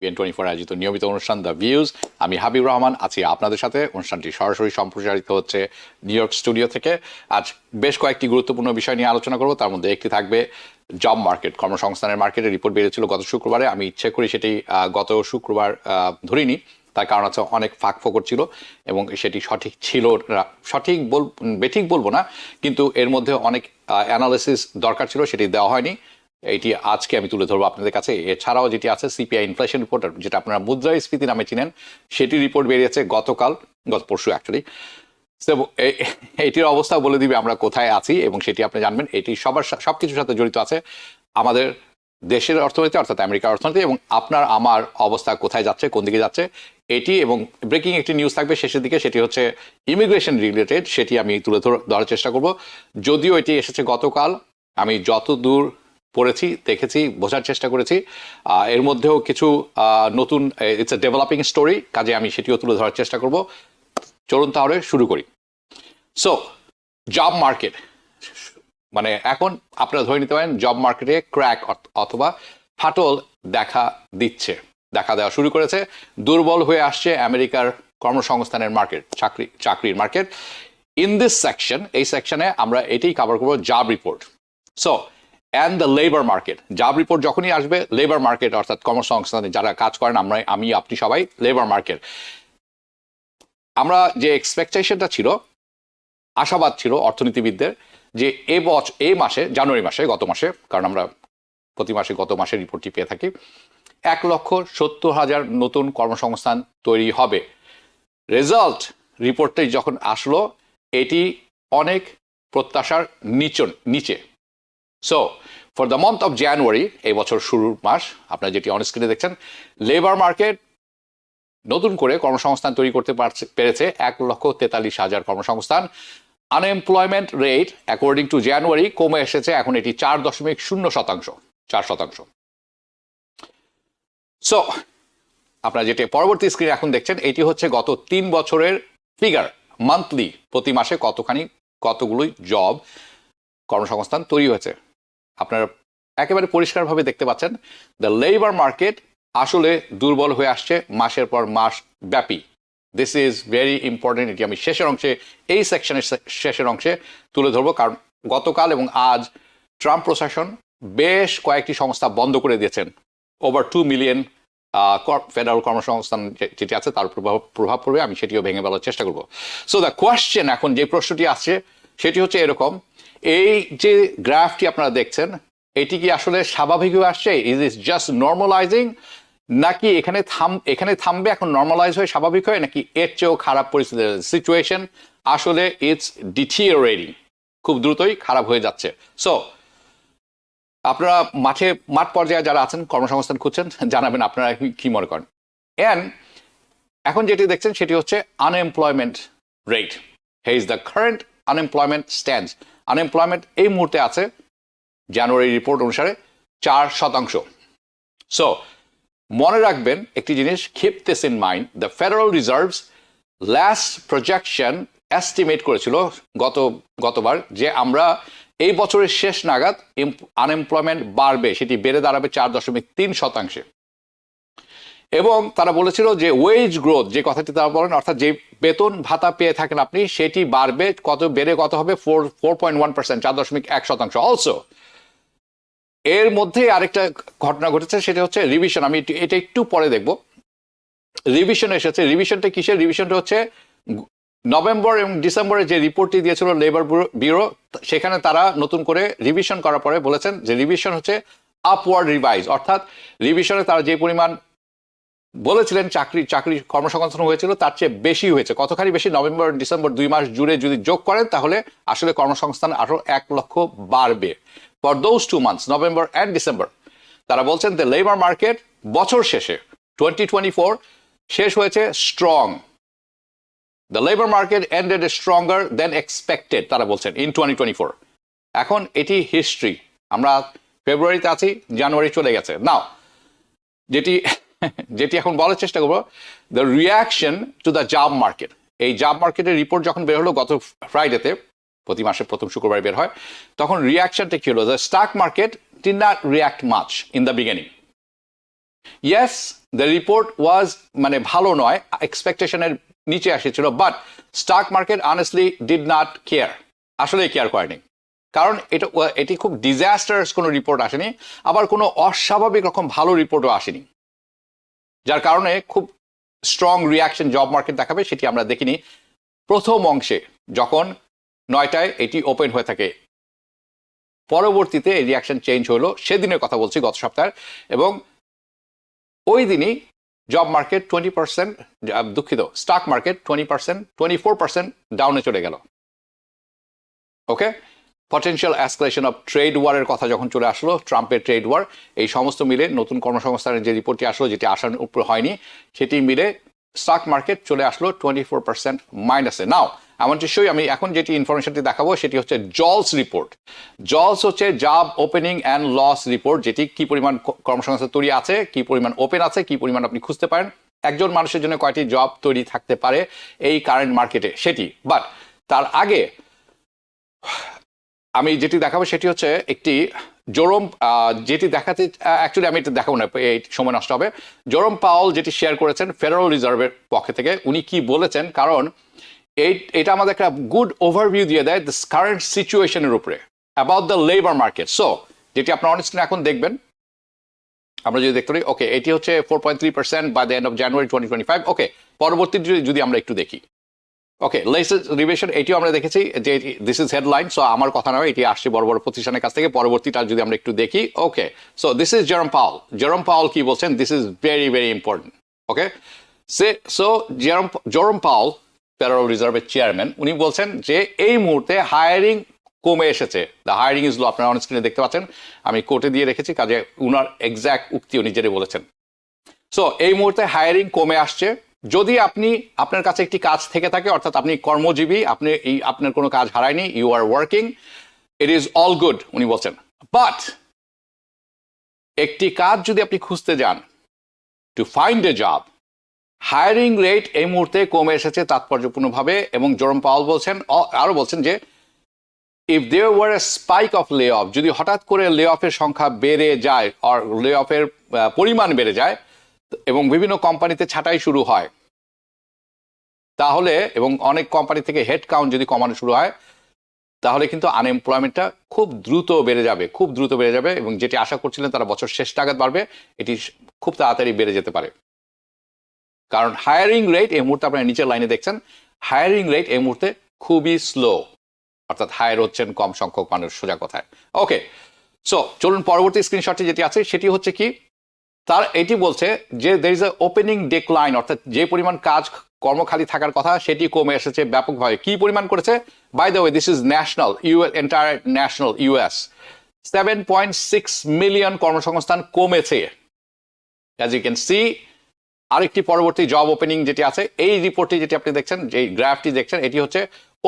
BN24 আয়োজিত নিয়মিত অনুষ্ঠান দ্য ভিউজ। আমি হাবিব রহমান আছি আপনাদের সাথে। অনুষ্ঠানটি সরাসরি সম্প্রচারিত হচ্ছে নিউ ইয়র্ক স্টুডিও থেকে। আজ বেশ কয়েকটি গুরুত্বপূর্ণ বিষয় নিয়ে আলোচনা করব। তার মধ্যে একটি থাকবে জব মার্কেট, কর্মসংস্থানের মার্কেটের রিপোর্ট বেরিয়েছিল গত শুক্রবারে। আমি ইচ্ছে করি সেটি গত শুক্রবার ধরিনি, তার কারণ হচ্ছে অনেক ফাঁক ফোকর ছিল এবং সেটি সঠিক ছিল না। বেঠিক বলবো না, কিন্তু এর মধ্যে অনেক অ্যানালিসিস দরকার ছিল, সেটি দেওয়া হয়নি। এটি আজকে আমি তুলে ধরবো আপনাদের কাছে। এছাড়াও যেটি আছে সিপিআই ইনফ্লেশন রিপোর্ট, যেটা আপনারা মুদ্রাস্ফীতি নামে চিনেন, সেটি রিপোর্ট বেরিয়েছে গত পরশু অ্যাকচুয়ালি। এটির অবস্থা বলে দিবে আমরা কোথায় আছি এবং সেটি আপনি জানবেন। এটি সবকিছুর সাথে জড়িত আছে আমাদের দেশের অর্থনীতি, অর্থাৎ আমেরিকার অর্থনীতি, এবং আপনার আমার অবস্থা কোথায় যাচ্ছে, কোন দিকে যাচ্ছে এটি। এবং ব্রেকিং একটি নিউজ থাকবে শেষের দিকে, সেটি হচ্ছে ইমিগ্রেশন রিলেটেড, সেটি আমি তুলে ধরার চেষ্টা করব। যদিও এটি এসেছে গতকাল, আমি যতদূর পড়েছি, দেখেছি, বোঝার চেষ্টা করেছি, এর মধ্যেও কিছু নতুন, ইটস এ ডেভেলপিং স্টোরি, কাজে আমি সেটিও তুলে ধরার চেষ্টা করব। চলুন তাহলে শুরু করি। সো জব মার্কেট, মানে এখন আপনারা ধরে নিতে পারেন জব মার্কেটে ক্র্যাক অথবা ফাটল দেখা দেওয়া শুরু করেছে। দুর্বল হয়ে আসছে আমেরিকার কর্মসংস্থানের মার্কেট, চাকরির মার্কেট। ইন দিস সেকশন, এই সেকশনে আমরা এটাই কভার করবো, job report. So and the labour market. Job report যখনই আসবে, লেবার মার্কেট অর্থাৎ কর্মসংস্থানে যারা কাজ করেন, আমি আপনি সবাই লেবার মার্কেট। আমরা যে এক্সপেকটেশনটা ছিল, আশাবাদ ছিল অর্থনীতিবিদদের, যে এই মাসে, জানুয়ারি মাসে, গত মাসে, কারণ আমরা প্রতি মাসে গত মাসের রিপোর্টটি পেয়ে থাকি, 1,70,000 নতুন কর্মসংস্থান তৈরি হবে। রেজাল্ট রিপোর্টটি যখন আসলো, এটি অনেক প্রত্যাশার নিচে। So for the month of January, এই বছর শুরুর মাস, আপনারা যেটি অন স্ক্রিনে দেখছেন, লেবার মার্কেট নতুন করে কর্মসংস্থান তৈরি করতে পেরেছে 1,43,000 কর্মসংস্থান। আনএমপ্লয়মেন্ট রেট অ্যাকর্ডিং টু জানুয়ারি কমে এসেছে, এখন এটি 4.0%। সো আপনারা যেটি পরবর্তী স্ক্রিনে এখন দেখছেন, এটি হচ্ছে গত 3 বছরের ফিগার, মান্থলি, প্রতি মাসে কতগুলোই জব কর্মসংস্থান তৈরি হয়েছে। আপনারা একেবারে পরিষ্কারভাবে দেখতে পাচ্ছেন দ্য লেবার মার্কেট আসলে দুর্বল হয়ে আসছে মাসের পর মাস ব্যাপী। This is very important. এটি আমি এই সেকশনের শেষের অংশে তুলে ধরবো, কারণ গতকাল এবং আজ ট্রাম্প প্রশাসন বেশ কয়েকটি সংস্থা বন্ধ করে দিয়েছেন। ওভার 2 মিলিয়ন ফেডারেল কর্মসংস্থান যেটি আছে, তার প্রভাব পড়বে। আমি সেটিও ভেঙে বলার চেষ্টা করবো। সো দ্য কোয়েশ্চেন, এখন যে প্রশ্নটি আসছে সেটি হচ্ছে এরকম, এই যে গ্রাফটি আপনারা দেখছেন, এটি কি আসলে স্বাভাবিক হয়ে আসছে? ইজ ইট জাস্ট নর্মালাইজিং, নাকি এখানে থামবে, এখন নর্মালাইজ হয়ে স্বাভাবিক হয়, নাকি এর চেয়েও খারাপ পরিস্থিতি সিচুয়েশন আসলে ইটস ডিটিরিওরেটিং, খুব দ্রুতই খারাপ হয়ে যাচ্ছে? সো আপনারা মাঠ পর্যায়ে যারা আছেন, কর্মসংস্থান খুঁজছেন, জানাবেন আপনারা কি মনে করেন। এখন যেটি দেখছেন সেটি হচ্ছে unemployment rate. He is the current unemployment stands. Unemployment এই মুহূর্তে আছে জানুয়ারি রিপোর্ট অনুসারে 4%। সো মনে রাখবেন একটি জিনিস, keep this in mind, the federal reserves last projection estimate করেছিল গতবার যে আমরা এই বছরের শেষ নাগাদ আনএমপ্লয়মেন্ট বাড়বে, সেটি বেড়ে দাঁড়াবে 4.3%। এবং তারা বলেছিল যে ওয়েজ গ্রোথ, যে কথাটি তারা বলেন, অর্থাৎ যে বেতন ভাতা পেয়ে থাকেন আপনি, সেটি বাড়বে, বেড়ে কত হবে, 4.1%, 4.1%। অলসো এর মধ্যে আরেকটা ঘটনা ঘটেছে, সেটা হচ্ছে রিভিশন। আমি এটা একটু পরে দেখব। রিভিশন এসেছে। রিভিশনটা কিসের? রিভিশনটা হচ্ছে নভেম্বর এবং ডিসেম্বরে যে রিপোর্টটি দিয়েছিল লেবার ব্যুরো, সেখানে তারা নতুন করে রিভিশন করার পরে বলেছেন যে রিভিশন হচ্ছে আপওয়ার্ড রিভাইজ, অর্থাৎ রিভিশনে তারা যে পরিমাণ বলেছিলেন চাকরি কর্মসংস্থান হয়েছিল, তার চেয়ে বেশি হয়েছে। কতখানি বেশি? নভেম্বর ডিসেম্বর 2 মাস জুড়ে যদি যোগ করেন, তাহলে আসলে কর্মসংস্থান আরো 1 লক্ষ বাড়বে for those 2 months, November and December. তারা বলছেন যে লেবার মার্কেট বছর শেষে 2024 শেষ হয়েছে strong. The labour market ended stronger than expected, তারা বলছেন, ইন 2024। এখন এটি হিস্ট্রি। আমরা ফেব্রুয়ারিতে আছি, জানুয়ারি চলে গেছে। নাও যেটি এখন বলার চেষ্টা করবো, the reaction to the job market. এই জব মার্কেটের রিপোর্ট যখন বের হলো গত ফ্রাইডেতে, প্রতি মাসের প্রথম শুক্রবার বের হয়, তখন রিয়াকশনটা কি হলো? The stock market did not react much in the beginning. Yes, the report was মানে ভালো নয়, এক্সপেকটেশনের নিচে এসেছিল, but stock market honestly did not care, আসলে কেয়ার করেনি। কারণ এটি খুব ডিজাস্টার্স কোনো রিপোর্ট আসেনি, আবার কোনো অস্বাভাবিক রকম ভালো রিপোর্টও আসেনি, যার কারণে খুব স্ট্রং রিয়াকশন জব মার্কেট দেখাবে সেটি আমরা দেখিনি প্রথম অংশে, যখন 9টায় এটি ওপেন হয়ে থাকে। পরবর্তীতে এই রিয়াকশন চেঞ্জ হলো, সেদিনের কথা বলছি, গত সপ্তাহের, এবং ওই দিনই জব মার্কেট 20%, দুঃখিত, স্টক মার্কেট 20%, 24% ডাউনে চলে গেল। ওকে, পটেনশিয়াল এসকালেশন অফ ট্রেড ওয়ারের কথা যখন চলে আসলো, ট্রাম্পের ট্রেড ওয়ার, এই সমস্ত মিলে নতুন কর্মসংস্থানের যে রিপোর্টটি আসলো, যেটি আসার উপর হয়নি, সেটি মিলে স্টক মার্কেট চলে আসলো 24% মাইনাসে। নাও এমনটি আমি এখন যেটি ইনফরমেশনটি দেখাবো সেটি হচ্ছে জলস রিপোর্ট। জলস হচ্ছে job opening and loss report, যেটি কি পরিমাণ কর্মসংস্থান তৈরি আছে, কি পরিমাণ ওপেন আছে, কি পরিমাণ আপনি খুঁজতে পারেন, একজন মানুষের জন্য কয়টি জব তৈরি থাকতে পারে এই কারেন্ট মার্কেটে, সেটি। বাট তার আগে আমি যেটি দেখাবো সেটি হচ্ছে একটি যেটি দেখাতে, অ্যাকচুয়ালি আমি এটা দেখাবো না, এই সময় নষ্ট হবে। জেরোম পাওয়েল যেটি শেয়ার করেছেন ফেডারেল রিজার্ভের পক্ষ থেকে, উনি কি বলেছেন, কারণ এটা আমাদের একটা গুড ওভারভিউ দিয়ে দেয় দিস কারেন্ট সিচুয়েশনের উপরে about the labour market. So যেটি আপনার অন স্ক্রিনে এখন দেখবেন, আমরা যদি দেখতে পারি, ওকে, এটি হচ্ছে 4.3% by the end of January 2025। Okay, পরবর্তী যদি আমরা একটু দেখি, ওকে, লেটেস্ট রিভিশন এটিও আমরা দেখেছি যে দিস ইজ হেডলাইন, সো আমার কথা নয়, এটি আসছে বড় বড় প্রতিষ্ঠানের কাছ থেকে। পরবর্তীটা যদি আমরা একটু দেখি, okay, so this is Jerome Powell. Jerome Powell কি বলছেন, this is very very important. Okay, so Jerome Powell federal রিজার্ভের চেয়ারম্যান, উনি বলছেন যে এই মুহূর্তে হায়ারিং কমে এসেছে, দ্য হায়ারিং ইজ লো। আপনারা অন স্ক্রিনে দেখতে পাচ্ছেন, আমি কোর্টে দিয়ে রেখেছি, কাজে উনার এক্স্যাক্ট উক্তি উনি যেটা বলেছেন। সো এই মুহূর্তে হায়ারিং কমে আসছে। যদি আপনার কাছে একটি কাজ থেকে থাকে, অর্থাৎ আপনি কর্মজীবী, আপনার কোনো কাজ হারায়নি, you are working, it is all good, উনি বলছেন। বাট একটি কাজ যদি আপনি খুঁজতে যান, to find a job, hiring rate এই মুহূর্তে কমে এসেছে তাৎপর্যপূর্ণভাবে। এবং জেরোম পাওয়েল বলছেন, আরো বলছেন যে if there were a spike of lay off, যদি হঠাৎ করে লে অফের সংখ্যা বেড়ে যায়, আর লে অফের পরিমাণ বেড়ে যায় এবং বিভিন্ন কোম্পানিতে ছাঁটাই শুরু হয়, তাহলে, এবং অনেক কোম্পানি থেকে হেড কাউন্ট যদি কমানো শুরু হয়, তাহলে কিন্তু আনএমপ্লয়মেন্টটা খুব দ্রুত বেড়ে যাবে, খুব দ্রুত বেড়ে যাবে। এবং যেটি আশা করছিলেন তারা বছর শেষ নাগাদ বাড়বে, এটি খুব তাড়াতাড়ি বেড়ে যেতে পারে। কারণ হায়ারিং রেট এই মুহূর্তে আপনারা নিচের লাইনে দেখছেন, হায়ারিং রেট এই মুহূর্তে খুবই স্লো, অর্থাৎ হায়ার হচ্ছেন কম সংখ্যক মানুষ, সোজা কথায়। ওকে, সো চলুন পরবর্তী স্ক্রিনশটটি যেটি আছে সেটি হচ্ছে কি, তার এটি বলছে যে দের ইজ এ ওপেনিং ডেক্লাইন, অর্থাৎ যে পরিমাণ কাজ কর্মখালি থাকার কথা সেটি কমে এসেছে ব্যাপকভাবে। কি পরিমাণ করেছে, by the way this is national, entire national US, 7.6 million কর্মসংস্থান কমেছে, অ্যাজ ইউ ক্যান সি। আরেকটি পরবর্তী জব ওপেনিং যেটি আছে, এই রিপোর্টটি যেটি আপনি দেখছেন, যে গ্রাফটি দেখছেন, এটি হচ্ছে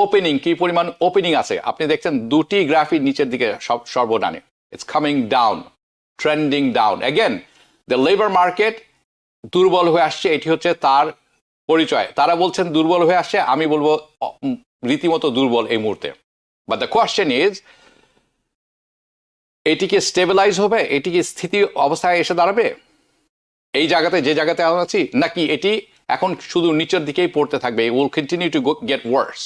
ওপেনিং, কি পরিমাণ ওপেনিং আছে। আপনি দেখছেন দুটি গ্রাফই নিচের দিকে, সর্বডানে, it's coming down, trending down. Again the labour market দুর্বল হয়ে আসছে, এটি হচ্ছে তার পরিচয়। তারা বলছেন দুর্বল হয়ে আসছে, আমি বলবো রীতিমতো দুর্বল এই মুহূর্তে। বাট দ্য কোয়েশ্চেন ইজ, এটি কি স্টেবিলাইজ হবে, এটি কি স্থিতি অবস্থায় এসে দাঁড়াবে এই জায়গাতে, যে জায়গাতে আমরা আছি, নাকি এটি এখন শুধু নিচের দিকেই পড়তে থাকবে, will continue to get worse.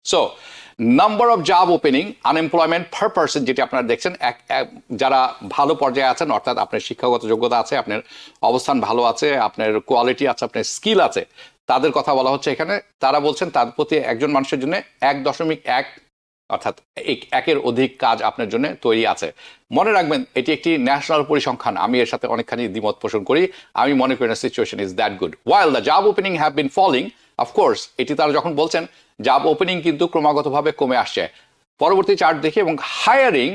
So number of job opening, unemployment per person যেটি আপনারা দেখছেন, যারা ভালো পর্যায়ে আছেন, অর্থাৎ আপনার শিক্ষাগত যোগ্যতা আছে, আপনার অবস্থান ভালো আছে, আপনার কোয়ালিটি আছে, আপনার স্কিল আছে, তাদের কথা বলা হচ্ছে এখানে। তারা বলছেন তার প্রতি একজন মানুষের জন্য 1.1, অর্থাৎ একের অধিক কাজ আপনার জন্য তৈরি আছে। মনে রাখবেন এটি একটি ন্যাশনাল পরিসংখ্যান, আমি এর সাথে অনেকখানি দ্বিমত পোষণ করি। আমি মনে করি না situation is that good. While the job opening have been falling, of course এটি তারা যখন বলছেন জব ওপেনিং কিন্তু ক্রমাগতভাবে কমে আসছে। পরবর্তী চার্ট দেখি, এবং হায়ারিং,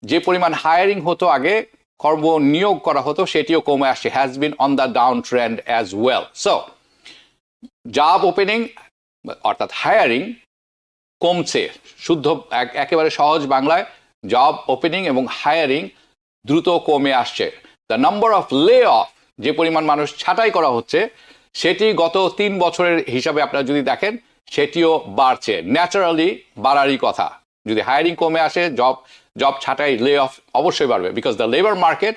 যে পরিমাণ হায়ারিং হতো আগে, কর্ম নিয়োগ করা হতো, সেটিও কমে আসছে, has been on the down trend as well. So job opening অর্থাৎ হায়ারিং কমছে, শুদ্ধ একেবারে সহজ বাংলায় জব ওপেনিং এবং হায়ারিং দ্রুত কমে আসছে। The number of lay of, যে পরিমাণ মানুষ ছাঁটাই করা হচ্ছে, সেটি গত 3 বছরের হিসাবে আপনারা যদি দেখেন, সেটিও বাড়ছে, ন্যাচারালি বাড়ারই কথা। যদি হায়ারিং কমে আসে, জব ছাঁটাই, লে অফ অবশ্যই বাড়বে, বিকজ দ্য লেবার মার্কেট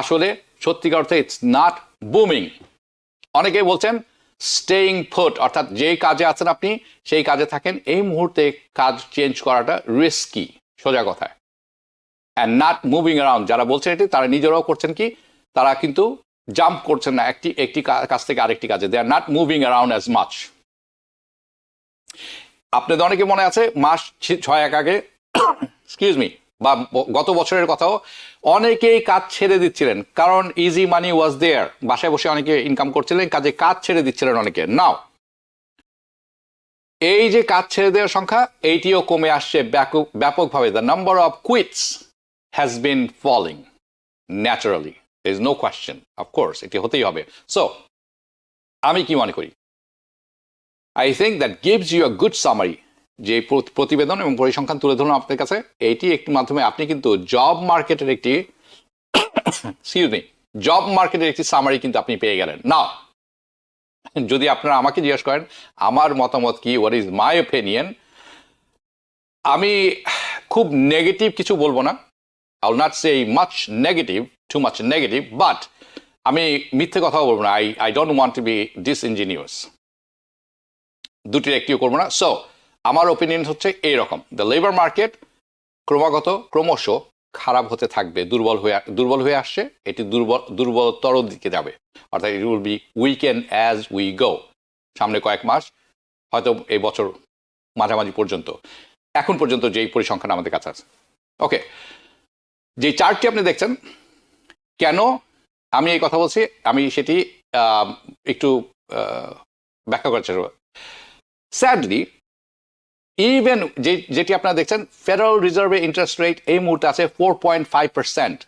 আসলে সত্যিকার অর্থে ইটস নট বুমিং। অনেকেই বলছেন স্টেইং পুট, অর্থাৎ যে কাজে আছেন আপনি সেই কাজে থাকেন, এই মুহূর্তে কাজ চেঞ্জ করাটা রিস্কি, সোজা কথায়। অ্যান্ড নট মুভিং অ্যারাউন্ড, যারা বলছেন এটি তারা নিজেরাও করছেন কি, তারা কিন্তু জাম্প করছেন না একটি কাজ থেকে আরেকটি কাজে, they are not moving around as much. আপনাদের অনেকে মনে আছে মাস 6 আগে এক্সকিউজ মি, বা গত বছরের কথাও, অনেকেই কাজ ছেড়ে দিচ্ছিলেন কারণ ইজি মানি ওয়াজ দেয়ার, বাসায় বসে অনেকে ইনকাম করছিলেন, কাজে কাজ ছেড়ে দিচ্ছিলেন অনেকে। নাও এই যে কাজ ছেড়ে দেওয়ার সংখ্যা এইটিও কমে আসছে ব্যাপকভাবে। The number of quits has been falling naturally, there is no question, of course এটি হতেই হবে। সো আমি কি মনে করি, I think that gives you a good summary, যে প্রতিবেদন এবং পরিসংখ্যান তুলে ধরুন আপনাদের কাছে, এইটি একটি মাধ্যমে আপনি কিন্তু জব মার্কেটের একটি জব মার্কেটের একটি সামারি কিন্তু আপনি পেয়ে গেলেন। না, যদি আপনারা আমাকে জিজ্ঞেস করেন আমার মতামত কি, হোয়াট ইজ মাই ওপিনিয়ন, আমি খুব নেগেটিভ কিছু বলবো না, I will not say much negative, too much negative, but আমি মিথ্যে কথাও বলবো না, I don't want to be disingenuous, দুটির একটিও করবো না। সো আমার ওপিনিয়ন হচ্ছে এইরকম, দ্য লেবার মার্কেট ক্রমশ খারাপ হতে থাকবে, দুর্বল হয়ে আসছে, এটি দুর্বলতর দিকে যাবে, অর্থাৎ it will be weaken as we go, সামনে কয়েক মাস, হয়তো এই বছর মাঝামাঝি পর্যন্ত, এখন পর্যন্ত যেই পরিসংখ্যান আমাদের কাছে আছে। ওকে, যে চার্টটি আপনি দেখছেন, কেন আমি এই কথা বলছি আমি সেটি একটু ব্যাখ্যা করার চেষ্টা করব। স্যাডলি ইভেন যেটি আপনারা দেখছেন, ফেডারেল রিজার্ভের ইন্টারেস্ট রেট এই মুহূর্তে আছে 4.5%।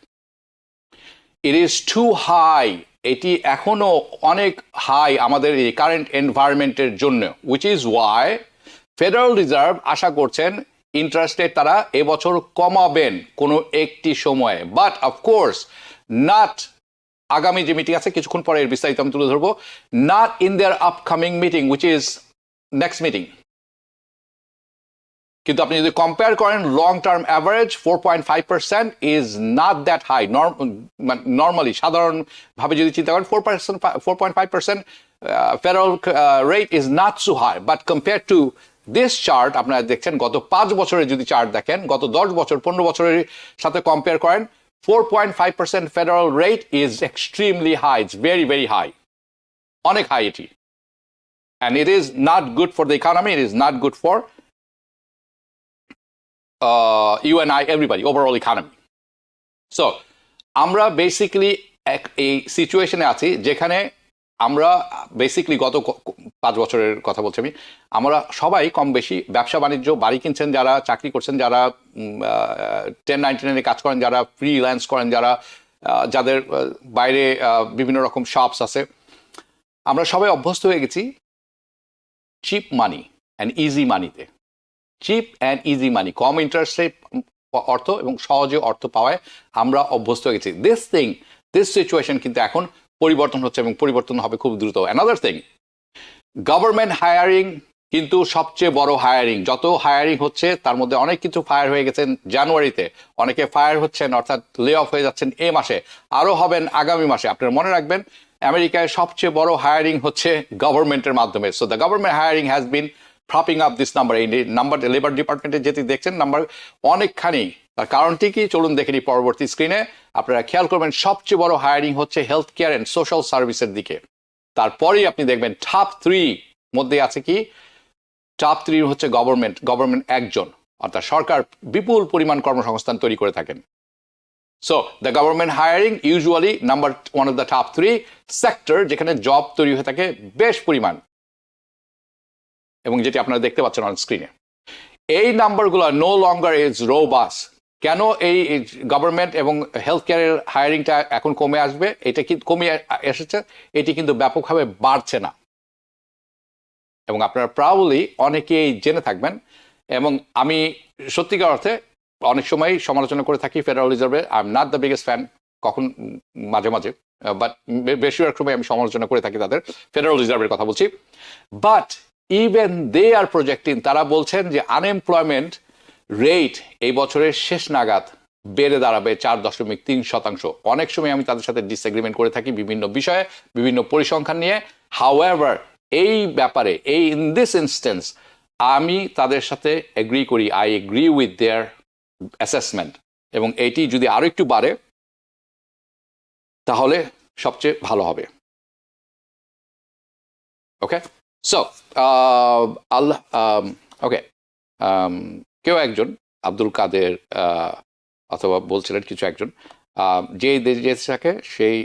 ইট ইজ টু হাই, এটি এখনো অনেক হাই আমাদের এই কারেন্ট এনভায়রনমেন্টের জন্য, which is why federal reserve আশা করছেন ইন্টারেস্ট রেট তারা এবছর কমাবেন কোনো একটি সময়ে, বাট অফকোর্স নট আগামী যে মিটিং আছে কিছুক্ষণ পরে এর বিস্তারিত আমি তুলে ধরবো, not in there upcoming meeting which is next meeting. কিন্তু আপনি যদি কম্পেয়ার করেন long term average 4.5% is not that high. Normally সাধারণভাবে যদি চিন্তা করেন 4.5% federal rate is not so high, but compare to this chart আপনারা দেখছেন গত 5 বছরের যদি চার্ট দেখেন, গত 10 বছর 15 বছরের সাথে কম্পেয়ার করেন, 4.5% federal rate is extremely high, it's very very high, অনেক হাই এটি, and it is not good for the economy, it is not good for you and I, everybody, overall economy. So আমরা basically এই সিচুয়েশনে আছি যেখানে আমরা basically গত 5 বছরের কথা বলছি আমরা সবাই কম বেশি ব্যবসা বাণিজ্য, বাড়ি কিনছেন, যারা চাকরি করছেন, যারা 1099 কাজ করেন, যারা ফ্রিল্যান্স করেন, যাদের বাইরে বিভিন্ন রকম শপস আছে, আমরা সবাই অভ্যস্ত হয়ে গেছি চিপ মানি অ্যান্ড ইজি মানিতে। চিপ অ্যান্ড ইজি মানি, কম ইন্টারেস্টে অর্থ এবং সহজে অর্থ পাওয়ায় আমরা অভ্যস্ত হয়ে গেছি। দিস সিচুয়েশন কিন্তু এখন পরিবর্তন হচ্ছে এবং পরিবর্তন হবে খুব দ্রুত। অ্যানাদার থিং, গভর্নমেন্ট হায়ারিং কিন্তু সবচেয়ে বড় হায়ারিং, যত হায়ারিং হচ্ছে তার মধ্যে অনেক কিছু ফায়ার হয়ে গেছেন জানুয়ারিতে, অনেকে ফায়ার হচ্ছেন অর্থাৎ লে অফ হয়ে যাচ্ছেন এই মাসে, আরও হবেন আগামী মাসে। আপনারা মনে রাখবেন আমেরিকায় সবচেয়ে বড় হায়ারিং হচ্ছে গভর্নমেন্টের মাধ্যমে। So the government hiring has been propping up this number. এই নাম্বারটা লেবার ডিপার্টমেন্টে যেটি দেখছেন নাম্বার অনেকখানি, তার কারণটি কি চলুন দেখে নিই পরবর্তী স্ক্রিনে। আপনারা খেয়াল করবেন সবচেয়ে বড় হায়ারিং হচ্ছে হেলথ কেয়ার অ্যান্ড সোশ্যাল সার্ভিসের দিকে। তারপরেই আপনি দেখবেন টপ 3 মধ্যে আছে কি, টপ 3 হচ্ছে গভর্নমেন্ট একজন, অর্থাৎ সরকার বিপুল পরিমাণ কর্মসংস্থান তৈরি করে থাকেন। So the government hiring usually number 1 of the top 3 sector যেখানে জব তৈরি হয়ে থাকে বেশ পরিমাণ, এবং যেটি আপনারা দেখতে পাচ্ছেন অন স্ক্রিনে। এই নাম্বারগুলো নো লঙ্গার ইজ রোবাস। কেন এই গভর্নমেন্ট এবং হেলথ কেয়ারের হায়ারিংটা এখন কমে আসবে, এটা কি কমে এসেছে, এটি কিন্তু ব্যাপকভাবে বাড়ছে না, এবং আপনারা প্রাউলি অনেকেই জেনে থাকবেন। এবং আমি সত্যিকার অর্থে অনেক সময় সমালোচনা করে থাকি ফেডারেল রিজার্ভের, I am not the biggest fan, কখন মাঝে মাঝে, বাট বেশিরভাগ সময় আমি সমালোচনা করে থাকি তাদের, ফেডারেল রিজার্ভের কথা বলছি। But even they are projecting, তারা বলছেন যে আনএমপ্লয়মেন্ট রেট এই বছরের শেষ নাগাদ বেড়ে দাঁড়াবে 4.3%। অনেক সময় আমি তাদের সাথে ডিসএগ্রিমেন্ট করে থাকি বিভিন্ন বিষয়ে, বিভিন্ন পরিসংখ্যান নিয়ে। হাউএভার এই ব্যাপারে ইন দিস ইনস্টেন্স আমি তাদের সাথে এগ্রি করি, I agree with their assessment, এবং এটি যদি আরো একটু বাড়ে তাহলে সবচেয়ে ভালো হবে। ওকে, সো আল্লাহ, ওকে, কেউ একজন আব্দুল কাদের অথবা বলছিলেন কিছু একজন যে দেশে থাকে সেই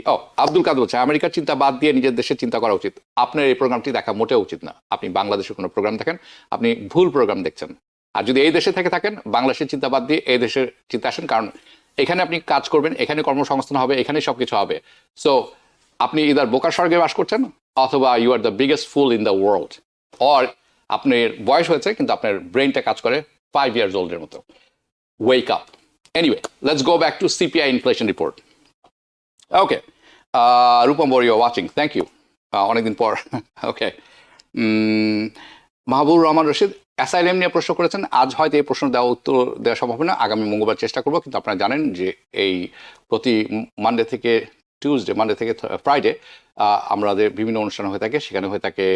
আব্দুল কাদের বলছে আমেরিকার চিন্তা বাদ দিয়ে নিজের দেশের চিন্তা করা উচিত। আপনার এই প্রোগ্রামটি দেখা মোটেও উচিত না। আপনি বাংলাদেশের কোনো প্রোগ্রাম দেখেন, আপনি ভুল প্রোগ্রাম দেখছেন। আর যদি এই দেশে থেকে থাকেন, বাংলাদেশের চিন্তা বাদ দিয়ে এই দেশের চিন্তা আসেন, কারণ এখানে আপনি কাজ করবেন, এখানে কর্মসংস্থান হবে, এখানেই সবকিছু হবে। সো আপনি ইদার বোকার স্বর্গে বাস করছেন, অথবা you are the biggest fool in the world, or আপনার বয়স হয়েছে কিন্তু আপনার ব্রেনটা কাজ করে 5 years ওল্ডের মতো। Wake up. Anyway, let's go back to CPI inflation report. Okay. Rupam Bor, you're watching. Thank you. অনেকদিন পর। Okay. মাহবুবুর রহমান রশিদ অ্যাসাইলেম নিয়ে প্রশ্ন করেছেন। আজ হয়তো এই প্রশ্ন উত্তর দেওয়া সম্ভব না, আগামী মঙ্গলবার চেষ্টা করবো। কিন্তু আপনারা জানেন যে এই প্রতি মানডে থেকে ফ্রাইডে আমাদের বিভিন্ন অনুষ্ঠান হয়ে থাকে, সেখানে হয়ে থাকে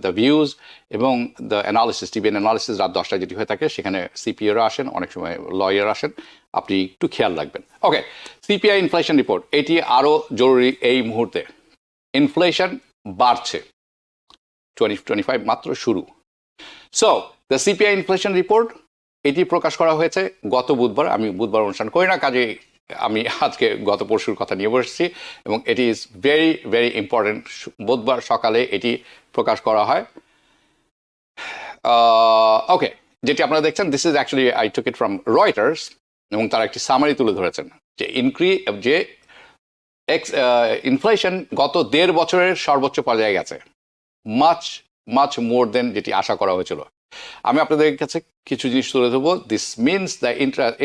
দ্য ভিউজ এবং দ্য অ্যানালিসিস, টিভি অ্যানালিসিস রাত 10টায় যেটি হয়ে থাকে, সেখানে সিপিওরা আসেন, অনেক সময় লয়ার আসেন, আপনি একটু খেয়াল রাখবেন। ওকে, সিপিআই ইনফ্লেশন রিপোর্ট, এটি আরও জরুরি এই মুহূর্তে। ইনফ্লেশন বাড়ছে, 2025 মাত্র শুরু। So the CPI inflation report এটি প্রকাশ করা হয়েছে গত বুধবার। আমি বুধবার অনুষ্ঠান করি না, কাজে আমি আজকে গত পরশুর কথা নিয়ে বসেছি, এবং এটি ইজ ভেরি ভেরি ইম্পর্টেন্ট। বুধবার সকালে এটি প্রকাশ করা হয়। ওকে, যেটি আপনারা দেখছেন, this is actually I took it from Reuters, এবং তারা একটি সামারি তুলে ধরেছেন যে ইনফ্লেশন গত 1.5 বছরের সর্বোচ্চ পর্যায়ে গেছে, মাচ মোর দেন যেটি আশা করা হয়েছিল। আমি আপনাদের কাছে কিছু জিনিস তুলে ধরবো। This means the interest,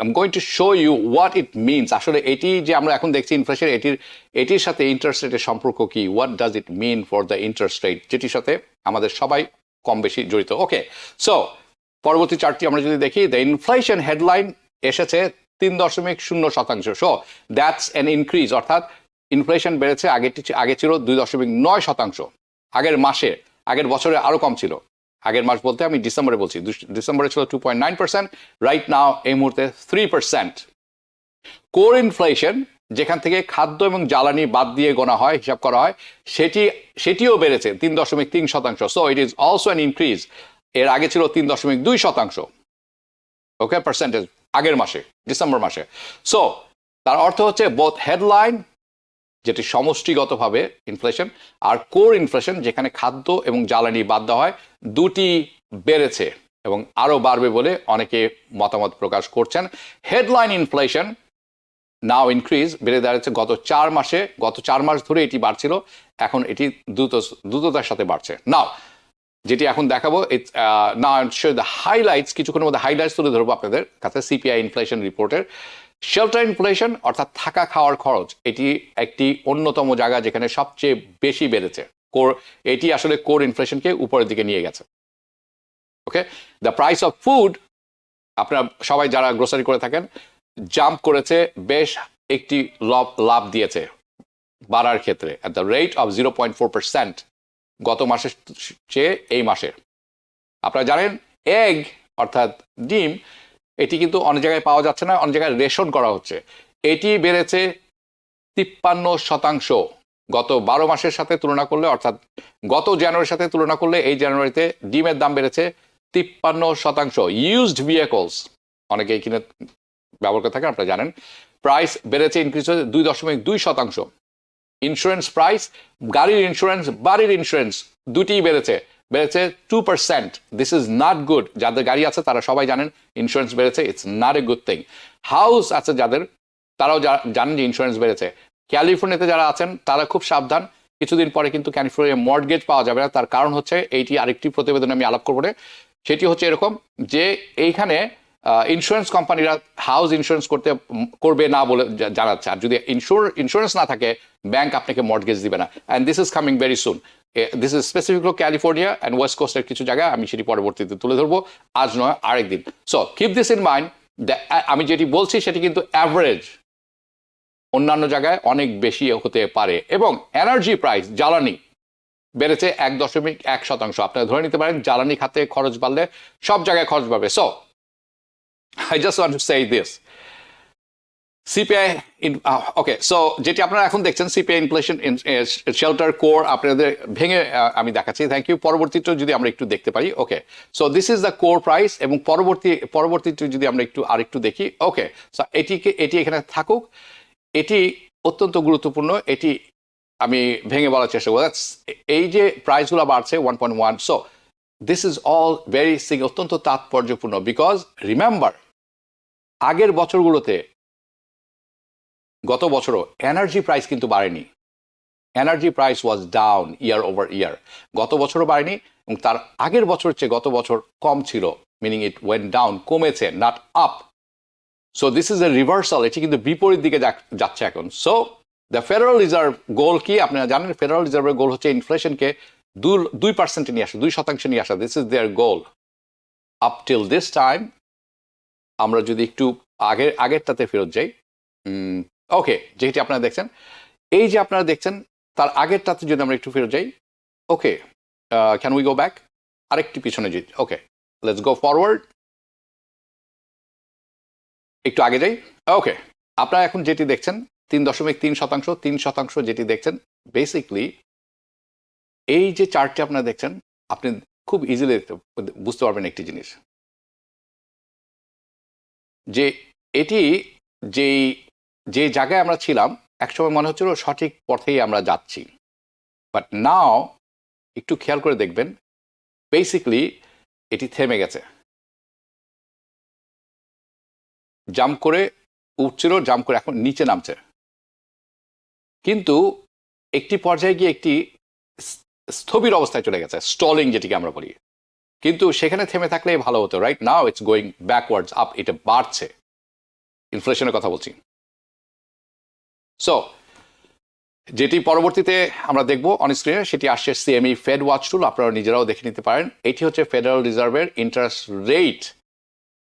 I'm going to show you what it means. আসলে এটি যে আমরা এখন দেখছি ইনফ্লেশন, এটির সাথে ইন্টারেস্ট রেটের সম্পর্ক কি, what does it mean for the interest rate, যেটির সাথে আমাদের সবাই কম বেশি জড়িত। ওকে, সো পরবর্তী চার্টটি আমরা যদি দেখি, দ্য ইনফ্লেশন হেডলাইন এসেছে 3.0%। সো দ্যাটস অ্যান ইনক্রিজ, অর্থাৎ ইনফ্লেশন বেড়েছে। আগে ছিল 2.9%। আগের বছরে আরো কম ছিল। আগের মাস বলতে আমি ডিসেম্বরে বলছি, ডিসেম্বরে ছিল 2.9%, রাইট নাও এই মুহূর্তে 3%। কোর ইনফ্লেশন, যেখান থেকে খাদ্য এবং জ্বালানি বাদ দিয়ে গোনা হয়, হিসাব করা হয়, সেটিও বেড়েছে 3.3%। So it is also an increase. এর আগে ছিল 3.2%। ওকে, পার্সেন্টেজ আগের মাসে, ডিসেম্বর মাসে। সো তার অর্থ হচ্ছে বোথ হেডলাইন, যেটি সমষ্টিগতভাবে ইনফ্লেশন, আর কোর ইনফ্লেশন, যেখানে খাদ্য এবং জ্বালানি বাদ দেওয়া হয়, দুটি বেড়েছে এবং আরও বাড়বে বলে অনেকে মতামত প্রকাশ করছেন। হেডলাইন ইনফ্লেশন নাও ইনক্রিজ, বেড়ে দাঁড়িয়েছে গত 4 মাস ধরে এটি বাড়ছিল, এখন এটি দ্রুততার সাথে বাড়ছে। নাও যেটি এখন দেখাবো, দ্য হাইলাইটস, কিছুক্ষণের মধ্যে হাইলাইটস তুলে ধরবো আপনাদের কাছে সিপিআই ইনফ্লেশন রিপোর্টের। শেল্টার ইনফ্লেশন, অর্থাৎ থাকা খাওয়ার খরচ, এটি একটি অন্যতম জায়গা যেখানে সবচেয়ে বেশি বেড়েছে। এটি আসলে কোর ইনফ্লেশনকে উপরের দিকে নিয়ে গেছে। ওকে, দ্য প্রাইস অফ ফুড, আপনারা সবাই যারা গ্রোসারি করে থাকেন, জাম্প করেছে, বেশ একটি লাভ দিয়েছে বাড়ার ক্ষেত্রে, অ্যাট দ্য রেট অফ 0.4% গত মাসের চেয়ে এই মাসে। আপনারা জানেন এগ অর্থাৎ ডিম, এটি কিন্তু অনেক জায়গায় পাওয়া যাচ্ছে না, অনেক জায়গায় রেশন করা হচ্ছে। এটি বেড়েছে 53% গত 12 মাসের সাথে তুলনা করলে, অর্থাৎ গত জানুয়ারির সাথে তুলনা করলে এই জানুয়ারিতে ডিমের দাম বেড়েছে 53%। ইউজড ভেহিকলস, অনেকেই কিনে ব্যবহার করে থাকেন, আপনারা জানেন, প্রাইস বেড়েছে, ইনক্রিজ হয়েছে 2.2%। ইন্স্যুরেন্স প্রাইস, গাড়ির ইন্স্যুরেন্স, বাড়ির ইন্স্যুরেন্স, দুটিই বেড়েছে 2%। This is not good. যাদের গাড়ি আছে তারা সবাই জানেন ইন্স্যুরেন্স বেড়েছে, it's not a good thing. House আছে যাদের, তারাও জানেন যে ইন্স্যুরেন্স বেড়েছে। ক্যালিফোর্নিয়াতে যারা আছেন তারা খুব সাবধান, কিছুদিন পরে কিন্তু ক্যালিফোর্নিয়া মর্টগেজ পাওয়া যাবে না। তার কারণ হচ্ছে, এইটি আরেকটি প্রতিবেদনে আমি আলাপ করবো না, সেটি হচ্ছে এরকম যে এইখানে ইন্স্যুরেন্স কোম্পানিরা হাউস ইন্স্যুরেন্স করবে না বলে জানাচ্ছে, আর যদি ইন্স্যুরেন্স না থাকে ব্যাংক আপনাকে মর্টগেজ দিবে না। And this is coming very soon. This is specifically California and west কোস্টের কিছু জায়গায়, আমি সেটি পরবর্তীতে তুলে ধরবো, আজ নয় আরেকদিন। So keep this in mind. আমি যেটি বলছি সেটি কিন্তু অ্যাভারেজ, অন্যান্য জায়গায় অনেক বেশি হতে পারে। এবং এনার্জি প্রাইস, জ্বালানি বেড়েছে 1.1%। আপনারা ধরে নিতে পারেন জ্বালানি খাতে খরচ বাড়লে সব জায়গায় খরচ বাড়বে। So I just want to say this, CPI okay, so যেটি আপনারা এখন দেখছেন সিপিআই ইনফ্লেশন শেল্টার কোর আপনাদের ভেঙে আমি দেখাচ্ছি, থ্যাংক ইউ। পরবর্তীটা যদি আমরা একটু দেখতে পারি, okay, so this is the core price. এবং পরবর্তীটা যদি আমরা আরেকটু দেখি, ওকে, সো এটি এখানে থাকুক। এটি অত্যন্ত গুরুত্বপূর্ণ, এটি আমি ভেঙে বলার চেষ্টা করব। এই যে প্রাইসগুলো বাড়ছে 1.1, so this is all very অত্যন্ত তাৎপর্যপূর্ণ, বিকজ রিমেম্বার আগের বছরগুলোতে, গত বছরও এনার্জি প্রাইস কিন্তু বাড়েনি। Energy price was down year over year. গত বছরও বাড়েনি, এবং তার আগের বছরের চেয়ে গত বছর কম ছিল, মিনিং ইট ওয়েন্ট ডাউন, কমেছে, not up. So this is a reversal, এটি কিন্তু বিপরীত দিকে যাচ্ছে এখন। সো দ্য ফেডারেল রিজার্ভ গোল কি আপনারা জানেন? ফেডারেল রিজার্ভের গোল হচ্ছে ইনফ্লেশনকে 2% নিয়ে আসা, 2% নিয়ে আসা। This is their goal up till this time. আমরা যদি একটু আগেরটাতে ফেরত যাই, ওকে, যেটি আপনারা দেখছেন, এই যে আপনারা দেখছেন তার আগেরটাতে যদি আমরা একটু ফেরত যাই, ওকে, ক্যান উই গো ব্যাক আরেকটি পিছনে যাই, ওকে, লেটস গো ফরওয়ার্ড, একটু আগে যাই, ওকে। আপনারা এখন যেটি দেখছেন 3.3%, 3% যেটি দেখছেন, বেসিকলি এই যে চার্টটি আপনারা দেখছেন, আপনি খুব ইজিলি বুঝতে পারবেন একটি জিনিস, যে এটি যে জায়গায় আমরা ছিলাম একসময় মনে হচ্ছিল সঠিক পথেই আমরা যাচ্ছি, বাট নাও একটু খেয়াল করে দেখবেন বেসিকলি এটি থেমে গেছে। জাম্প করে উঠছিল, জাম্প করে এখন নিচে নামছে, কিন্তু একটি পর্যায়ে গিয়ে একটি স্থবির অবস্থায় চলে গেছে, স্টলিং যেটিকে আমরা বলি। কিন্তু সেখানে থেমে থাকলে ভালো হতো। Right now it's going backwards up, এটা বাড়ছে, ইনফ্লেশনের কথা বলছি। সো যেটি পরবর্তীতে আমরা দেখব অন স্ক্রিনে, সেটি আসছে সিএমই ফেড ওয়াচ টুল, আপনারা নিজেরাও দেখে নিতে পারেন। এটি হচ্ছে ফেডারেল রিজার্ভের ইন্টারেস্ট রেট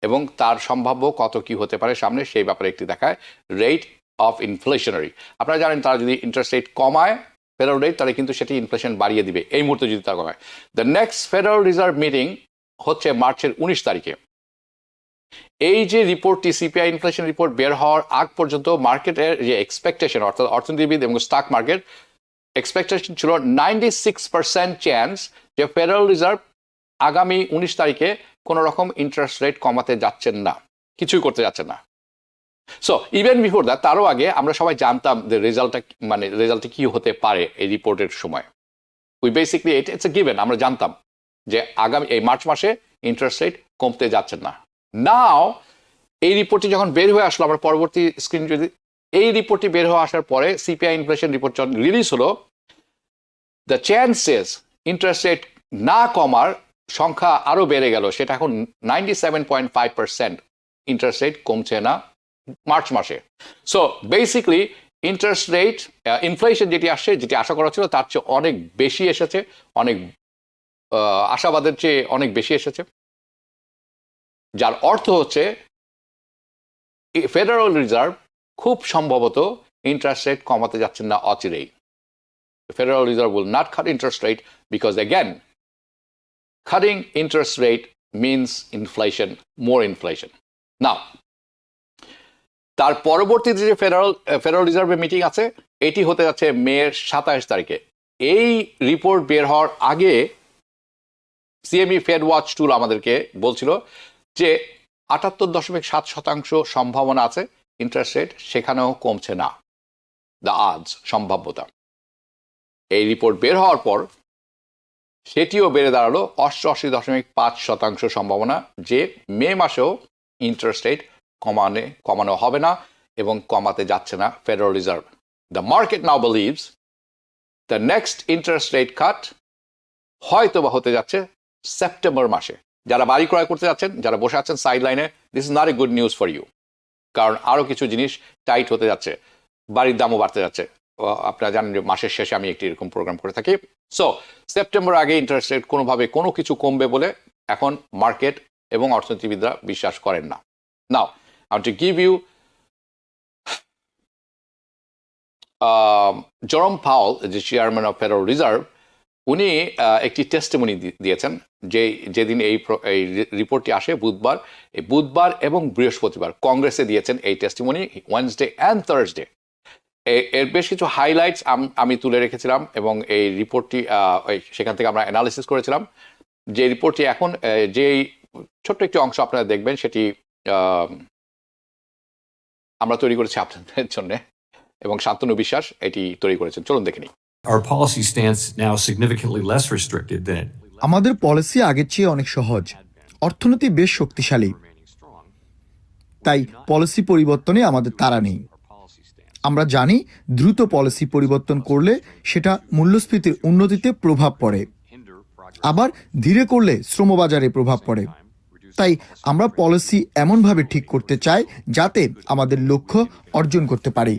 এবং তার সম্ভাব্য কত কি হতে পারে সামনে, সেই ব্যাপারে একটি দেখায় রেট অফ ইনফ্লেশনারি। আপনারা জানেন তারা যদি ইন্টারেস্ট রেট কমায় ফেডারেল রেট, তাহলে কিন্তু সেটি ইনফ্লেশন বাড়িয়ে দিবে এই মুহূর্তে যদি তারা কমায়। The next federal reserve meeting হচ্ছে মার্চের 19 তারিখে। এই যে রিপোর্টটি, সিপিআই ইনফ্লেশন রিপোর্ট বের হওয়ার আগ পর্যন্ত মার্কেটের যে এক্সপেকটেশন, অর্থাৎ অর্থনীতিবিদ এবং স্টক মার্কেট এক্সপেকটেশন ছিল 96% চান্স যে ফেডারেল রিজার্ভ আগামী 19 তারিখে কোনো রকম ইন্টারেস্ট রেট কমাতে যাচ্ছেন না, কিছুই করতে যাচ্ছেন না। সো ইভেন বিফোর দ্যাট, তারও আগে আমরা সবাই জানতাম যে রেজাল্টটা কি হতে পারে এই রিপোর্টের সময়। We basically it's a given, আমরা জানতাম যে আগামী এই মার্চ মাসে ইন্টারেস্ট রেট কমতে যাচ্ছেন না। নাও এই রিপোর্টটি যখন বের হয়ে আসলো, আমরা পরবর্তী স্ক্রিন যদি, এই রিপোর্টটি বের হয়ে আসার পরে সিপিআই ইনফ্লেশন রিপোর্ট যখন রিলিজ হলো, দ্য চান্সেস ইন্টারেস্ট রেট না কমার সংখ্যা আরো বেড়ে গেল। সেটা এখন 97.5% ইন্টারেস্ট রেট কমছে না মার্চ মাসে। So basically interest rate inflation যেটি আসছে, যেটি আশা করা ছিল তার চেয়ে অনেক বেশি এসেছে, অনেক আশাবাদের চেয়ে অনেক বেশি এসেছে, যার অর্থ হচ্ছে ফেডারেল রিজার্ভ খুব সম্ভবত ইন্টারেস্ট রেট কমাতে যাচ্ছেন না অচিরেই। Federal Reserve will not cut interest rate because, again, cutting interest rate means inflation, more inflation. Now, তার পরবর্তীতে যে ফেডারেল রিজার্ভের মিটিং আছে, এটি হতে যাচ্ছে মে 27 তারিখে। এই রিপোর্ট বের হওয়ার আগে সিএমই ফেড ওয়াচ টুল আমাদেরকে বলছিল যে 78.7% সম্ভাবনা আছে ইন্টারেস্ট রেট সেখানেও কমছে না, দ্য odds, সম্ভাব্যতা। এই রিপোর্ট বের হওয়ার পর সেটিও বেড়ে দাঁড়ালো 88.5% সম্ভাবনা যে মে মাসেও ইন্টারেস্ট রেট কমানো হবে না এবং কমাতে যাচ্ছে না federal reserve. The market now believes the next interest rate কাট হয়তো বা হতে যাচ্ছে সেপ্টেম্বর মাসে। যারা বাড়ি ক্রয় করতে যাচ্ছেন, যারা বসে আছেন সাইড লাইনে, this is not a good news for you, কারণ আরও কিছু জিনিস টাইট হতে যাচ্ছে, বাড়ির দামও বাড়তে যাচ্ছে। আপনারা জানেন যে মাসের শেষে আমি একটি এরকম প্রোগ্রাম করে থাকি। সো সেপ্টেম্বর আগে ইন্টারেস্ট রেট কোনোভাবে কোনো কিছু কমবে বলে এখন মার্কেট এবং অর্থনীতিবিদরা বিশ্বাস করেন না। Now I want to give you Jerome Powell, যে চেয়ারম্যান অফ ফেডারেল রিজার্ভ, উনি একটি টেস্টিমনি দিয়েছেন যেদিন এই রিপোর্টটি আসে বুধবার এবং বৃহস্পতিবার কংগ্রেসে দিয়েছেন এই টেস্টিমনি, ওয়েডনেসডে অ্যান্ড থার্সডে। এর বেশ কিছু হাইলাইটস আমি তুলে রেখেছিলাম এবং এই রিপোর্টটি সেখান থেকে আমরা অ্যানালিসিস করেছিলাম। যে রিপোর্টটি এখন যেই ছোট্ট একটি অংশ আপনারা দেখবেন সেটি আমরা তৈরি করেছি আপনাদের জন্য, এবং শান্তনু বিশ্বাস এটি তৈরি করেছেন। চলুন দেখে নিই। Our policy stance now significantly less restricted than it. আমাদের পলিসি আগের চেয়ে অনেক সহজ, অর্থনীতি বেশ শক্তিশালী, তাই পলিসি পরিবর্তনে আমাদের তাড়া নেই। আমরা জানি দ্রুত পলিসি পরিবর্তন করলে সেটা মূল্যস্ফীতির উন্নতিতে প্রভাব পড়ে, আবার ধীরে করলে শ্রমবাজারে প্রভাব পড়ে। তাই আমরা পলিসি এমনভাবে ঠিক করতে চাই যাতে আমাদের লক্ষ্য অর্জন করতে পারি।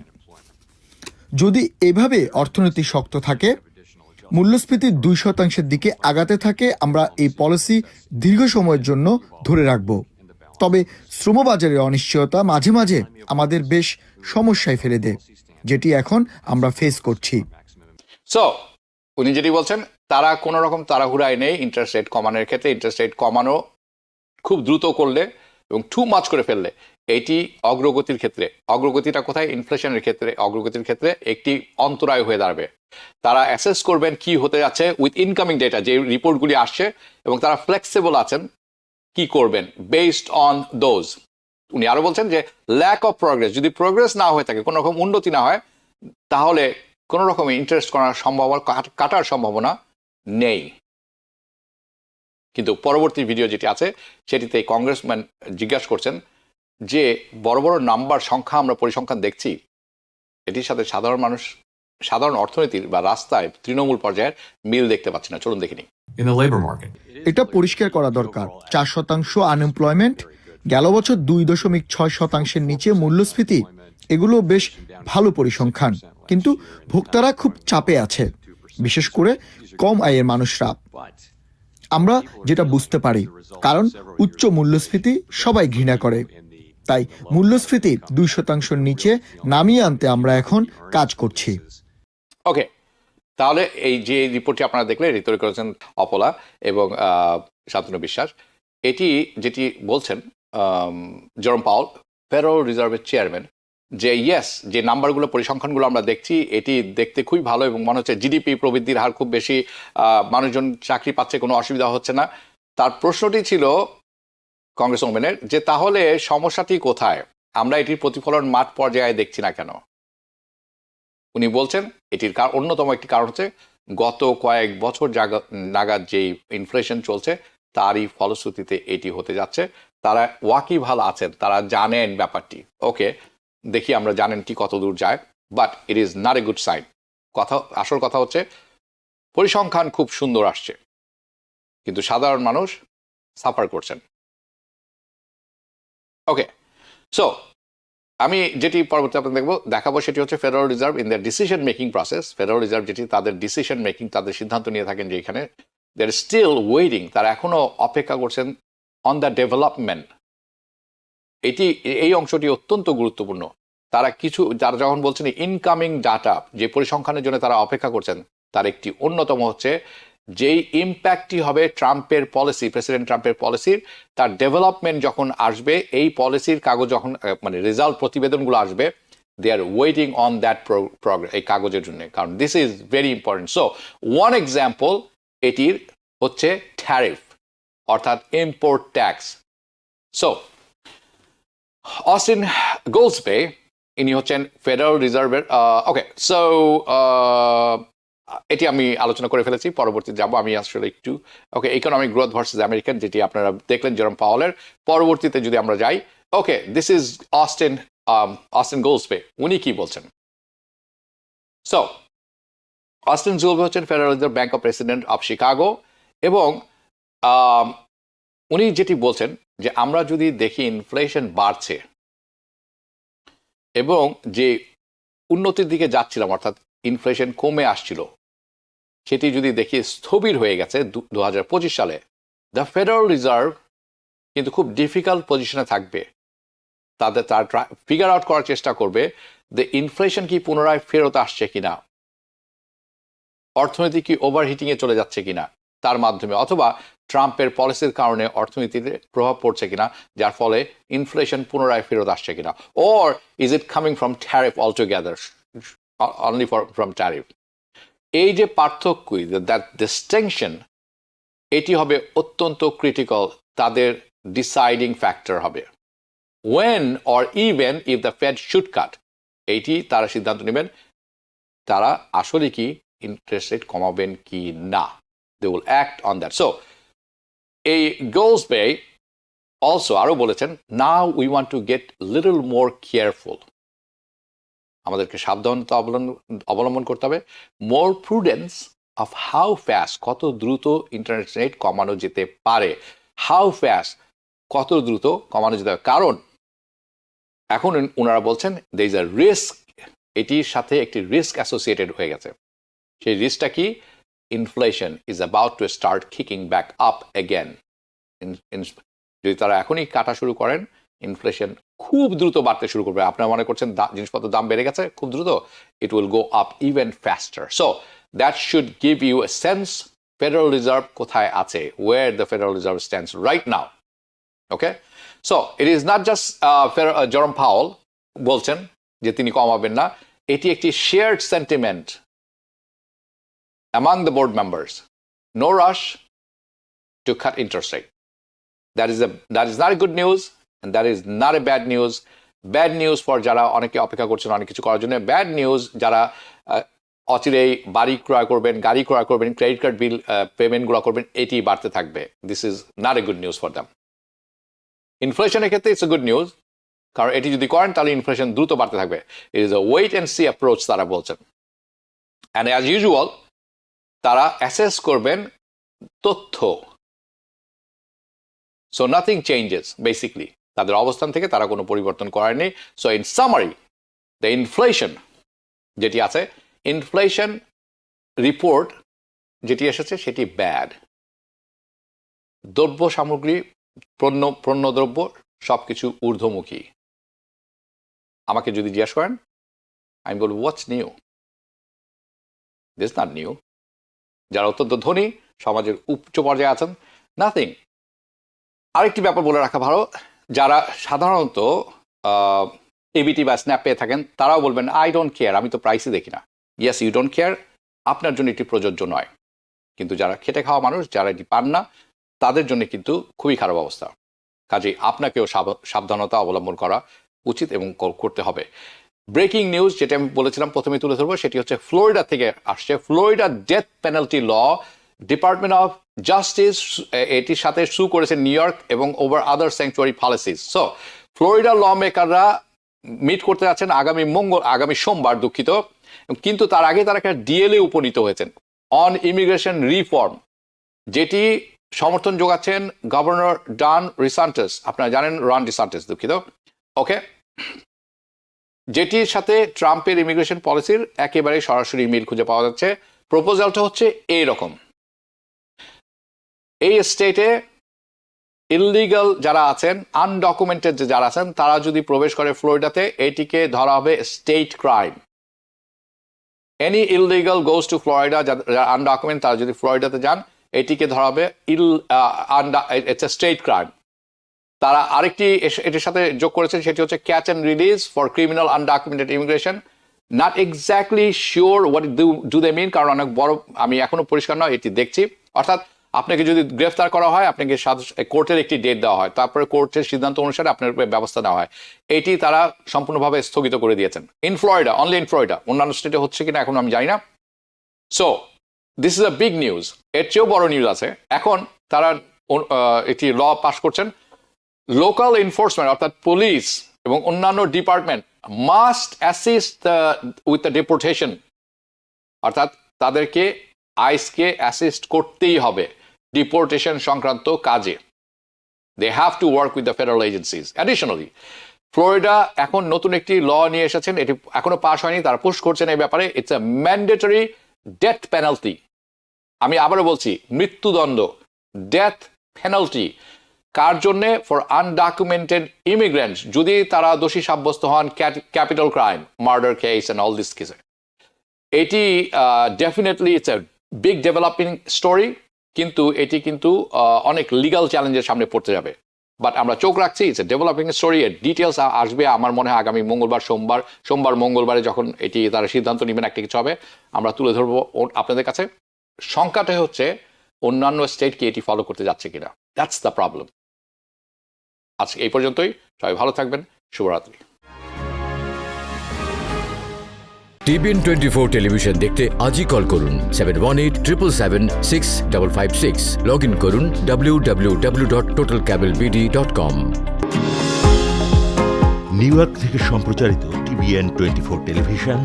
যদি এভাবে অর্থনীতি শক্ত থাকে, মূল্যস্ফীতি 2% দিকে আগাতে থাকে, আমরা এই পলিসি দীর্ঘ সময়ের জন্য ধরে রাখব। তবে শ্রমবাজারের অনিশ্চয়তা মাঝে মাঝে আমাদের বেশ সমস্যায় ফেলে দেয়, যেটি এখন আমরা ফেস করছি। সো উনি যেটি বলছেন, তারা কোনো রকম তাড়াহুড়ায় নেই ইন্টারেস্ট রেট কমানোর ক্ষেত্রে। ইন্টারেস্ট রেট কমানো খুব দ্রুত করলে এবং টু মাচ করে ফেললে এটি অগ্রগতির ক্ষেত্রে, অগ্রগতিটা কোথায়, ইনফ্লেশনের ক্ষেত্রে, অগ্রগতির ক্ষেত্রে একটি অন্তরায় হয়ে দাঁড়াবে। তারা অ্যাসেস করবেন কি হতে যাচ্ছে উইথ ইনকামিং ডেটা, যে রিপোর্টগুলি আসছে, এবং তারা ফ্লেক্সিবল আছেন কি করবেন বেসড অন দোজ। উনি আরো বলছেন যে ল্যাক অফ প্রগ্রেস, যদি প্রগ্রেস না হয়ে থাকে, কোনো রকম উন্নতি না হয়, তাহলে কোনো রকম ইন্টারেস্ট করার সম্ভাবনা, কাটার সম্ভাবনা নেই। কিন্তু পরবর্তী ভিডিও যেটি আছে সেটিতে কংগ্রেসম্যান জিজ্ঞাসা করছেন যে বড় বড় নাম্বার সংখ্যা আমরা পরিসংখ্যান দেখছি, এটির সাথে সাধারণ মানুষ, সাধারণ অর্থনীতির বা রাস্তায় তৃণমূল পর্যায়ের মিল দেখতে পাচ্ছি না। চলুন দেখিনি। In the labor market, এটা পরিষ্কার করা দরকার। 4% আনএমপ্লয়মেন্ট, গেল বছর 2.6%-এর নিচে মূল্যস্ফীতি, এগুলো বেশ ভালো পরিসংখ্যান। কিন্তু ভোক্তারা খুব চাপে আছে, বিশেষ করে কম আয়ের মানুষরা। আমরা যেটা বুঝতে পারি, কারণ উচ্চ মূল্যস্ফীতি সবাই ঘৃণা করে, তাই মূল্যস্ফীতি 2%-এর নিচে নামিয়ে আনতে আমরা এখন কাজ করছি। ওকে, তাহলে এই যে রিপোর্টটি আপনারা দেখলেন, এটি তৈরি করেছেন অপলা এবং শান্তনু বিশ্বাস। এটি যেটি বলছেন জেরোম পাওয়েল, ফেডারেল রিজার্ভের চেয়ারম্যান, যে ইয়েস, যে নাম্বারগুলো, পরিসংখ্যানগুলো আমরা দেখছি, এটি দেখতে খুবই ভালো এবং মনে হচ্ছে জিডিপি প্রবৃদ্ধির হার খুব বেশি, মানুষজন চাকরি পাচ্ছে, কোনো অসুবিধা হচ্ছে না। তার প্রশ্নটি ছিল কংগ্রেস ওমেনের যে তাহলে সমস্যাটি কোথায়, আমরা এটির প্রতিফলন মাঠ পর্যায়ে দেখছি না কেন? উনি বলছেন এটির অন্যতম একটি কারণ হচ্ছে গত কয়েক বছর নাগাদ যেই ইনফ্লেশন চলছে তারই ফলশ্রুতিতে এটি হতে যাচ্ছে। তারা ওয়াকিবহাল আছেন, তারা জানেন ব্যাপারটি। ওকে, দেখি আমরা জানেন কি কত দূর যায়, but it is not a good sign. আসল কথা হচ্ছে পরিসংখ্যান খুব সুন্দর আসছে, কিন্তু সাধারণ মানুষ সাফার করছেন। ওকে, সো আমি যেটি পরবর্তী আপনাদের দেখাবো সেটি হচ্ছে federal reserve in the decision making process. Federal reserve যেটি তাদের ডিসিশন মেকিং, তাদের সিদ্ধান্ত নিয়ে থাকেন, যে এখানে দে আর স্টিল ওয়েটিং, তারা এখনো অপেক্ষা করছেন অন দ্য ডেভেলপমেন্ট। এই অংশটি অত্যন্ত গুরুত্বপূর্ণ। তারা যখন বলছেন ইনকামিং ডাটা, যে পরিসংখ্যানের জন্য তারা অপেক্ষা করছেন, তার একটি অন্যতম হচ্ছে যেই ইম্প্যাক্টটি হবে ট্রাম্পের পলিসি, প্রেসিডেন্ট ট্রাম্পের পলিসির, তার ডেভেলপমেন্ট যখন আসবে, এই পলিসির কাগজ যখন মানে রেজাল্ট প্রতিবেদনগুলো আসবে, they are waiting on that progress, এই কাগজের জন্য, কারণ this is very important. So one example এটির হচ্ছে ট্যারিফ, অর্থাৎ import tax. So Austin Goolsbee, ইনি হচ্ছেন ফেডারেল রিজার্ভের, ওকে, সো এটি আমি আলোচনা করে ফেলেছি, পরবর্তীতে যাবো আমি আসলে একটু। ওকে, ইকোনমিক গ্রোথ ভার্সেস আমেরিকান, যেটি আপনারা দেখলেন জেরোম পাওয়েলের। পরবর্তীতে যদি আমরা যাই, ওকে, দিস ইজ অস্টিন গোলসবে, উনি কি বলছেন? সো অস্টিন গোলসবে হচ্ছেন federal reserve bank of president of Chicago, এবং উনি যেটি বলছেন যে আমরা যদি দেখি ইনফ্লেশন বাড়ছে এবং যে উন্নতির দিকে যাচ্ছিলাম, অর্থাৎ ইনফ্লেশন কমে আসছিল, সেটি যদি দেখি স্থবির হয়ে গেছে 2025 সালে, দ্য ফেডারেল রিজার্ভ কিন্তু খুব ডিফিকাল্ট পজিশনে থাকবে তারা ফিগার আউট করার চেষ্টা করবে যে ইনফ্লেশন কি পুনরায় ফেরত আসছে কিনা, অর্থনীতি কি ওভারহিটিং এ চলে যাচ্ছে কিনা তার মাধ্যমে, অথবা ট্রাম্পের পলিসির কারণে অর্থনীতিতে প্রভাব পড়ছে কিনা যার ফলে ইনফ্লেশন পুনরায় ফেরত আসছে কিনা, or is it coming from tariff altogether, only from tariff. এই যে পার্থক্য, দ্যাট ডিস্টিংশন, এটি হবে অত্যন্ত ক্রিটিক্যাল, তাদের ডিসাইডিং ফ্যাক্টর হবে। when or even if the Fed should cut, এইটি তারা সিদ্ধান্ত নেবেন তারা আসলে কি ইন্টারেস্ট রেট কমাবেন কি না, they will act on that. So এই Goolsbee also আরো বলেছেন, now we want to get little more careful, আমাদেরকে সাবধানতা অবলম্বন করতে হবে, more prudence of how fast, কত দ্রুত ইন্টারেস্ট রেট কমানো যেতে পারে, how fast, কত দ্রুত কমানো যেতে পারে। কারণ এখন ওনারা বলছেন there is a risk, এটির সাথে একটি রিস্ক অ্যাসোসিয়েটেড হয়ে গেছে। সেই রিস্কটা কি? Inflation is about to start kicking back up again. যদি তারা এখনই কাটা শুরু করেন, ইনফ্লেশন খুব দ্রুত বাড়তে শুরু করবে। আপনারা মনে করছেন জিনিসপত্রের দাম বেড়ে গেছে খুব দ্রুত, it will go up even faster. So that should give you a sense federal reserve কোথায় আছে, where the federal reserve stands right now. Okay, so it is not just Jerome Powell বলছেন যে তিনি কমাবেন না, এটি একটি shared sentiment among the board members. No rush to cut interest rate. That is not a good news, and that is not a bad news. Bad news for যারা অনেকে অপেক্ষা করছেন অনেক কিছু করার জন্য, ব্যাড নিউজ যারা অচিরেই বাড়ি ক্রয় করবেন, গাড়ি ক্রয় করবেন, ক্রেডিট কার্ড বিল পেমেন্টগুলো করবেন, এটি বাড়তে থাকবে। This is not a good news for them. ইনফ্লেশনের ক্ষেত্রে ইটস এ গুড নিউজ, কারণ এটি যদি করেন তাহলে ইনফ্লেশন দ্রুত বাড়তে থাকবে। It is a wait and see approach তারা বলছেন। অ্যান্ড অ্যাজ ইউজুয়াল তারা অ্যাসেস করবেন তথ্য। সো নাথিং চেঞ্জেস বেসিকলি, তাদের অবস্থান থেকে তারা কোনো পরিবর্তন করেনি। So in summary, the inflation যেটি আছে, ইনফ্লেশন রিপোর্ট যেটি এসেছে সেটি ব্যাড। দ্রব্য সামগ্রী, পণ্যদ্রব্য সব কিছু ঊর্ধ্বমুখী। আমাকে যদি জিজ্ঞেস করেন, আমি বলবো what's new, this not new. যারা অত্যন্ত ধনী, সমাজের উচ্চ পর্যায়ে আছেন, নাথিং। আরেকটি ব্যাপার বলে রাখা ভালো, যারা সাধারণত এবিটি বা স্ন্যাপ পেয়ে থাকেন তারাও বলবেন আই ডোন্ট কেয়ার, আমি তো প্রাইসই দেখি না। ইয়েস, ইউ ডোন্ট কেয়ার, আপনার জন্য এটি প্রযোজ্য নয়, কিন্তু যারা খেটে খাওয়া মানুষ, যারা এটি পান না, তাদের জন্য কিন্তু খুবই খারাপ অবস্থা। কাজেই আপনাকেও সাবধানতা অবলম্বন করা উচিত এবং করতে হবে। ব্রেকিং নিউজ যেটা আমি বলেছিলাম প্রথমে তুলে ধরবো, সেটি হচ্ছে ফ্লোরিডা থেকে আসছে। Florida death penalty law, department of justice এটির সাথে সু করেছে নিউ ইয়র্ক এবং over other sanctuary policies. So Florida law মেকাররা মিট করতে যাচ্ছেন আগামী সোমবার, দুঃখিত, কিন্তু তার আগে তারা একটা ডিএলএ উপনীত হয়েছেন অন ইমিগ্রেশন রিফর্ম, যেটি সমর্থন যোগাচ্ছেন গভর্নর ডন ডিসান্টিস। আপনারা জানেন রন ডিসান্টিস, দুঃখিত। ওকে, যেটির সাথে ট্রাম্পের ইমিগ্রেশন পলিসির একেবারে সরাসরি মিল খুঁজে পাওয়া যাচ্ছে। প্রপোজালটা হচ্ছে এইরকম, এই স্টেটে ইললিগাল যারা আছেন, আনডকুমেন্টেড যারা আছেন, তারা যদি প্রবেশ করে ফ্লোরিডাতে, এটিকে ধরা হবে state crime. Any illegal goes to Florida, যারা আনডকুমেন্ট তারা যদি ফ্লোরিডাতে যান, এটিকে ধরা হবে ইটস এ স্টেট ক্রাইম। তারা আরেকটি এটির সাথে যোগ করেছেন, সেটি হচ্ছে catch and release for criminal undocumented immigration. Not exactly sure what do they mean, কারণ অনেক বড়, আমি এখনো পরিষ্কার নয়, এটি দেখছি। অর্থাৎ আপনাকে যদি গ্রেফতার করা হয়, আপনাকে কোর্টের একটি ডেট দেওয়া হয়, তারপরে কোর্টের সিদ্ধান্ত অনুসারে আপনার উপরে ব্যবস্থা নেওয়া হয়। এটি তারা সম্পূর্ণভাবে স্থগিত করে দিয়েছেন in Florida, only in Florida. অন্যান্য স্টেটে হচ্ছে কিনা এখন আমি জানি না। So this is a big news. এর চেয়েও বড় নিউজ আছে, এখন তারা একটি ল পাস করছেন, লোকাল এনফোর্সমেন্ট অর্থাৎ পুলিশ এবং অন্যান্য department must assist with the deportation, অর্থাৎ তাদেরকে আইসকে অ্যাসিস্ট করতেই হবে ডিপোর্টেশন সংক্রান্ত কাজে। They have to work with the federal agencies. Additionally Florida এখন নতুন একটি ল নিয়ে এসেছেন, এটি এখনো পাস হয়নি, তারা পুশ করছেন এই ব্যাপারে। It's a mandatory death penalty. আমি আবারও বলছি, মৃত্যুদণ্ড, ডেথ পেনাল্টি। কার জন্যে? ফর আনডকুমেন্টেড ইমিগ্রেন্টস, যদি তারা দোষী সাব্যস্ত হন capital crime, murder case and all this কেসে। এটি definitely it's a big developing story, কিন্তু এটি কিন্তু অনেক লিগাল চ্যালেঞ্জের সামনে পড়তে যাবে। বাট আমরা চোখ রাখছি, ইটস এ ডেভেলপিং স্টোরি। এর ডিটেলস আসবে আমার মনে হয় আগামী সোমবার মঙ্গলবারে যখন এটি তারা সিদ্ধান্ত নেবেন, একটা কিছু হবে, আমরা তুলে ধরবো আপনাদের কাছে। সংখ্যাটা হচ্ছে অন্যান্য স্টেট কি এটি ফলো করতে যাচ্ছে কিনা, দ্যাটস দ্য প্রবলেম। আজকে এই পর্যন্তই, সবাই ভালো থাকবেন, শুভরাত্রি। TBN 24 টেলিভিশন দেখতে আজই কল করুন 7187776556। লগ ইন করুন www.totalcablebd.com। নিউ ইয়র্ক থেকে সম্প্রচারিত TBN 24 টেলিভিশন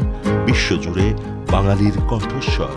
বিশ্বজুড়ে বাঙালির কণ্ঠস্বর।